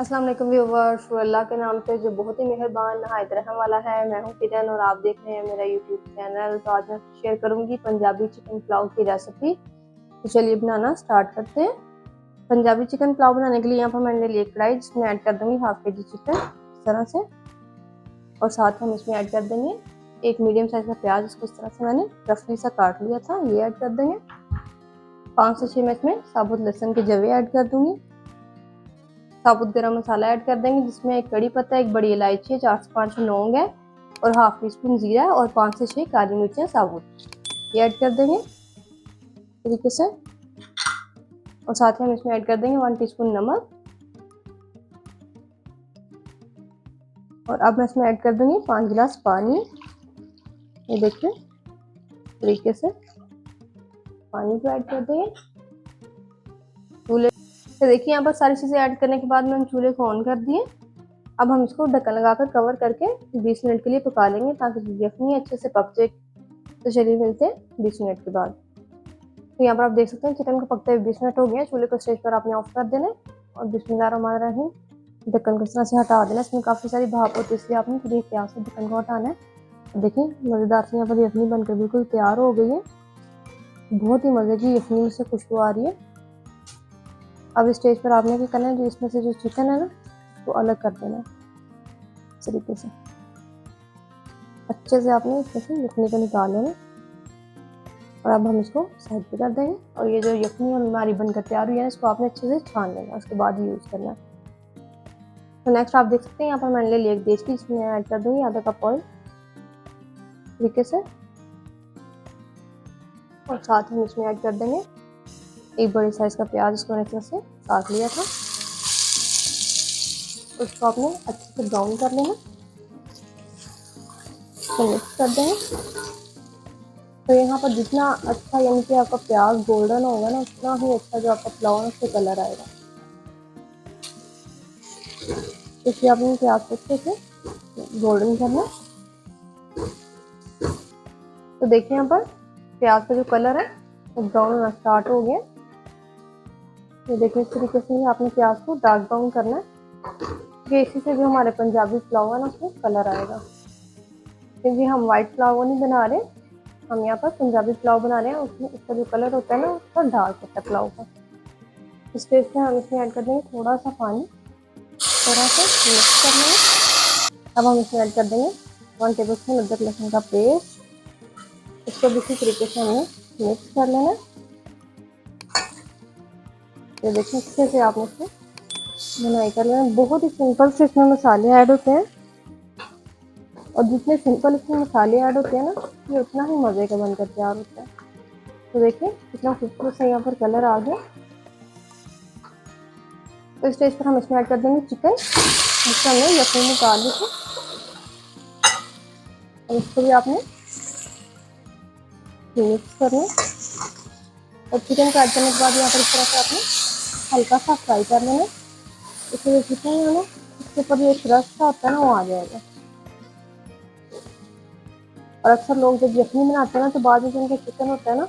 अस्सलाम वालेकुम व्यूअर्स। अल्लाह के नाम से जो बहुत ही मेहरबान नहायत रहम वाला है। मैं हूं किरण और आप देख रहे हैं मेरा यूट्यूब चैनल। तो आज मैं शेयर करूंगी पंजाबी चिकन पुलाव की रेसिपी। तो चलिए बनाना स्टार्ट करते हैं। पंजाबी चिकन पुलाव बनाने के लिए यहाँ पर मैंने लिए कढ़ाई, जिसमें ऐड कर दूंगी हाफ के जी चिकन इस तरह से, और साथ हम इसमें ऐड कर देंगे एक मीडियम साइज का प्याज। इसको इस तरह से मैंने रफली सा काट लिया था, ये ऐड कर देंगे। 5 से 6 मैं इसमें साबुत लहसुन के जवे ऐड कर दूंगी। साबुत गरम मसाला ऐड कर देंगे, जिसमें एक कड़ी पत्ता, एक बड़ी इलायची है, 4 से 5 लौंग है और हाफ टी स्पून जीरा और 5 से 6 काली मिर्चें साबुत, ये ऐड कर देंगे तरीके से। और साथ ही हम इसमें ऐड कर देंगे 1 टीस्पून नमक। और अब मैं इसमें ऐड कर दूंगी 5 गिलास पानी। ये देखिए तरीके से पानी को ऐड कर देंगे। चूल्हे तो देखिए यहाँ पर सारी चीज़ें ऐड करने के बाद मैंने चूल्हे को ऑन कर दिए। अब हम इसको ढक्कन लगाकर कवर करके 20 मिनट के लिए पका लेंगे, ताकि यखनी अच्छे से पक जाए। तो चलिए मिलते हैं 20 मिनट के बाद। तो यहाँ पर आप देख सकते हैं चिकन को पकते हुए 20 मिनट हो गए। चूल्हे को स्टेज पर आपने ऑफ कर देना और बिस्मिल्लाहिर्रहमानिर्रहीम ढक्कन को इस तरह से हटा देना। इसमें काफ़ी सारी भाप होती है, इसलिए आपने पूरी एहतियात से ढक्कन को हटाना है। देखिए मज़ेदार से यहाँ पर यखनी बनकर बिल्कुल तैयार हो गई है। बहुत ही मज़े की यखनी में से खुशबू आ रही है। अब इस स्टेज पर आपने क्या करना है, जो इसमें से जो चिकन है ना वो अलग कर देना है इस तरीके से। अच्छे से आपने इसमें से यखनी को निकाल लेना। और अब हम इसको साइड पे कर देंगे। और ये जो यखनी हमारी बनकर तैयार हुई है, इसको आपने अच्छे से छान लेना, उसके बाद ही यूज़ करना है। तो नेक्स्ट आप देख सकते हैं यहाँ पर मैंने ले लिया एक देसी, इसमें ऐड कर दूँगी आधा कप ऑयल तरीके से। और साथ ही हम इसमें ऐड कर देंगे एक बड़े साइज का प्याज, इसको मैंने इस तरह से काट लिया था। उसको आपने अच्छे से ब्राउन कर लेना, तो मिक्स कर देंगे। तो यहाँ पर जितना अच्छा यानी कि आपका प्याज गोल्डन होगा ना, उतना ही अच्छा जो आपका पुलाव है उससे कलर आएगा। इसलिए आपने प्याज को अच्छे से गोल्डन करना। तो देखिए यहाँ पर प्याज का जो कलर है वो ब्राउन होना स्टार्ट हो गया। ये देखिए इस तरीके से आपने प्याज को डार्क ब्राउन करना है, क्योंकि इसी से जो हमारे पंजाबी पुलाव है ना उसमें कलर आएगा। क्योंकि हम वाइट पुलाव नहीं बना रहे, हम यहाँ पर पंजाबी पुलाव बना रहे हैं। उसमें इसका जो कलर होता है ना उसका डार्क होता है पुलाव का। इस स्टेज पे हम इसमें ऐड कर देंगे थोड़ा सा पानी, थोड़ा सा मिक्स कर लेंगे। अब हम इसमें ऐड कर देंगे 1 टेबल स्पून अदरक लहसुन का पेस्ट। इसको भी इसी तरीके से हमें मिक्स कर लेना। ये देखिए अच्छे से आपने इसमें बुनाई कर लेना। बहुत ही सिंपल से इसमें मसाले ऐड होते हैं, और जितने सिंपल इसमें मसाले ऐड होते हैं ना, ये उतना ही मज़े का बनकर तैयार होता है। तो देखिए कितना खूबसूरत से यहाँ पर कलर आ गया। तो इस स्टेज पर हम इसमें ऐड कर देंगे चिकन, जिसको हमने यखनी निकाल ली थी। और इसको भी आपने मिक्स करना। और चिकन को ऐड करने के बाद यहाँ पर इस तरह से आपने हल्का सा फ्राई कर लेना। इसमें जो चिकन है ना इसके ऊपर जो एक रस सा होता है ना वो आ जाएगा। और अक्सर लोग जब यखनी बनाते हैं ना, तो बाद में जो उनका चिकन होता है ना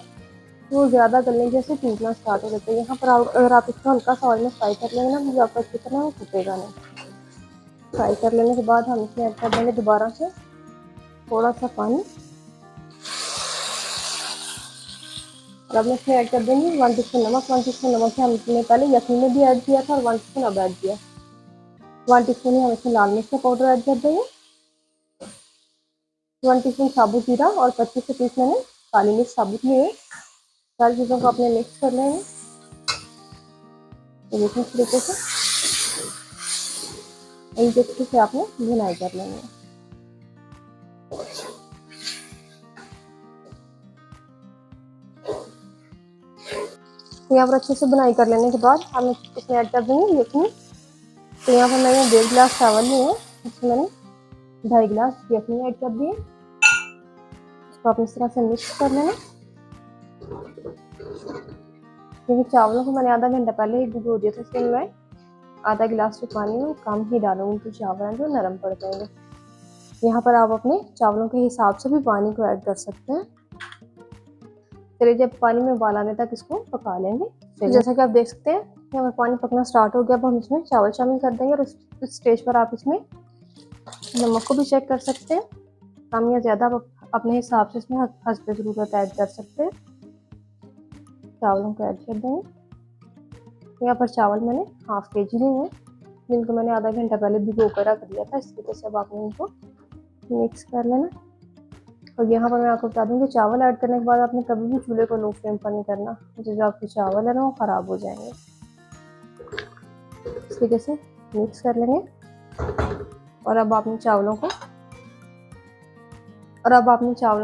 वो ज़्यादा गलने जैसे टूटना स्टार्ट हो जाता है। यहाँ पर अगर आप इसको हल्का सा ऑयल में फ्राई कर लेंगे ना, तो जो आपका चिकन है वो टूटेगा नहीं। फ्राई कर लेने के बाद हम इसमें ऐड कर देंगे दोबारा से थोड़ा सा पानी। और अब इसमें ऐड कर देंगे 1 टीस्पून नमक। 1 टीस्पून नमक है हमने पहले यखनी में भी ऐड किया था, और 1 टीस्पून अब ऐड किया। 1 टीस्पून ही हम इसमें लाल मिर्च का पाउडर ऐड कर देंगे। 1 टीस्पून साबुत जीरा और 25 से 30 मैंने काली मिर्च साबुत लिए। सारी चीज़ों को आपने मिक्स कर लेंगे। तो देखिए इस तरीके से एक अच्छे से आपने भुनाई कर लेंगे। यहाँ पर अच्छे से बुनाई कर लेने के बाद हम इसमें ऐड कर देंगे यखनी। तो यहाँ पर मैंने 1.5 गिलास चावल लिए हैं, इसमें मैंने 2.5 गिलास यखनी ऐड कर दिए। इसको आप इस तरह से मिक्स कर लेना। क्योंकि चावलों को मैंने आधा घंटा पहले ही भिगो दिया था, इसलिए मैं आधा गिलास जो पानी है वो कम ही डालूंगी, तो चावल हैं जो नरम पड़ जाएंगे। यहाँ पर आप अपने चावलों के हिसाब से भी पानी को ऐड कर सकते हैं। चलिए जब पानी में उबाल आने तक इसको पका लेंगे। तो जैसा कि आप देख सकते हैं यहाँ पर पानी पकना स्टार्ट हो गया। अब हम इसमें चावल शामिल कर देंगे और इस स्टेज पर आप इसमें नमक को भी चेक कर सकते हैं, कम या ज़्यादा आप अपने हिसाब से इसमें हस्बे ज़रूरत ऐड कर सकते हैं। चावलों को ऐड कर देंगे। यहाँ पर चावल मैंने हाफ kg लिए हैं, जिनको मैंने आधा घंटा पहले भिगो कर रख दिया था। इस तरीके से अब आपने इनको मिक्स कर लेना। और यहाँ पर मैं आपको बता दूँ कि चावल ऐड करने के बाद आपने कभी भी चूल्हे को लो फ्लेम पर नहीं करना, जो आपके चावल है ना वो ख़राब हो जाएंगे। इस तरीके से मिक्स कर लेंगे। और अब आपने चावलों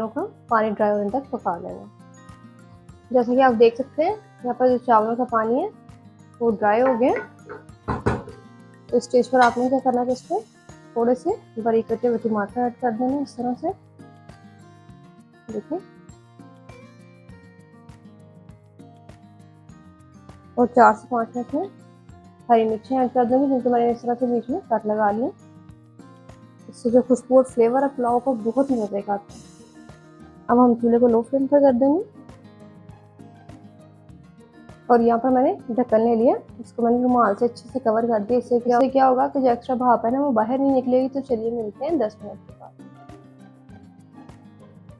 को पानी ड्राई होने तक पका लेना। जैसे कि आप देख सकते हैं यहाँ पर जो चावलों का पानी है वो ड्राई हो गया। तो स्टेज पर आपने क्या करना है, इस पर थोड़े से बारीक कटे हुए टमाटर ऐड कर देना इस तरह से, देखिए। और 4 से 5 मिनट में हरी मिर्ची ऐड कर देंगे, जिनको मैंने इस तरह से बीच में कट लगा लिया। इससे जो खुशबू और फ्लेवर है पुलाव को बहुत ही मजे का आता है। अब हम चूल्हे को लो फ्लेम पर कर देंगे। और यहाँ पर मैंने ढक्कन ले लिया, इसको मैंने रुमाल से अच्छे से कवर कर दिया। इससे क्या होगा कि जो एक्स्ट्रा भाप है ना वो बाहर नहीं निकलेगी। तो चलिए मिलते हैं 10 मिनट के बाद।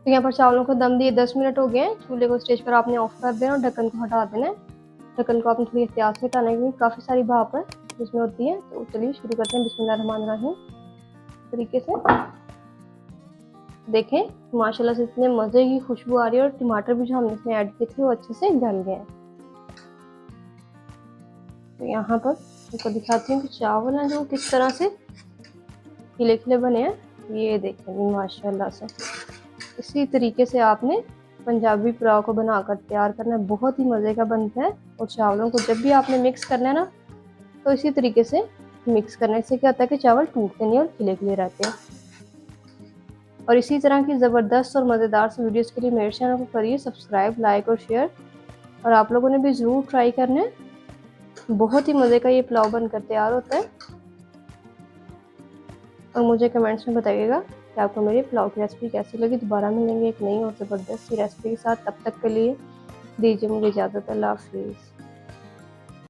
तो यहाँ पर चावलों को दम दिए 10 मिनट हो गए। चूल्हे को स्टेज पर आपने ऑफ कर देना और ढक्कन को हटा देना है। ढक्कन को आपने थोड़ी एहतियात से हटाने के लिए, काफ़ी सारी भाप है जिसमें होती है। तो चलिए शुरू करते हैं। बिस्मिल्लाहिर्रहमानिर्रहीम। तरीके से देखें माशाल्लाह से इतने मज़े की खुशबू आ रही है। और टमाटर भी जो हमने इसमें ऐड किए थे वो अच्छे से गल गए हैं। तो यहाँ पर आपको दिखाती हूँ कि चावल हैं जो किस तरह से खिले खिले बने हैं। ये देखें माशाल्लाह से। इसी तरीके से आपने पंजाबी पुलाव को बनाकर तैयार करना है, बहुत ही मज़े का बनता है। और चावलों को जब भी आपने मिक्स करना है ना तो इसी तरीके से मिक्स करने से क्या होता है कि चावल टूटते नहीं और खिले खिले रहते हैं। और इसी तरह की ज़बरदस्त और मज़ेदार से वीडियोज़ के लिए मेरे चैनल को करिए सब्सक्राइब, लाइक और शेयर। और आप लोगों ने भी ज़रूर ट्राई करना है, बहुत ही मज़े का ये पुलाव बनकर तैयार होता है। और मुझे कमेंट्स में बताइएगा कि आपको मेरी पुलाव की रेसिपी कैसी लगी। दोबारा मिलेंगे एक नई और ज़बरदस्त सी रेसिपी के साथ। तब तक के लिए दीजिए मुझे इजाज़त। अल्लाह हाफिज़।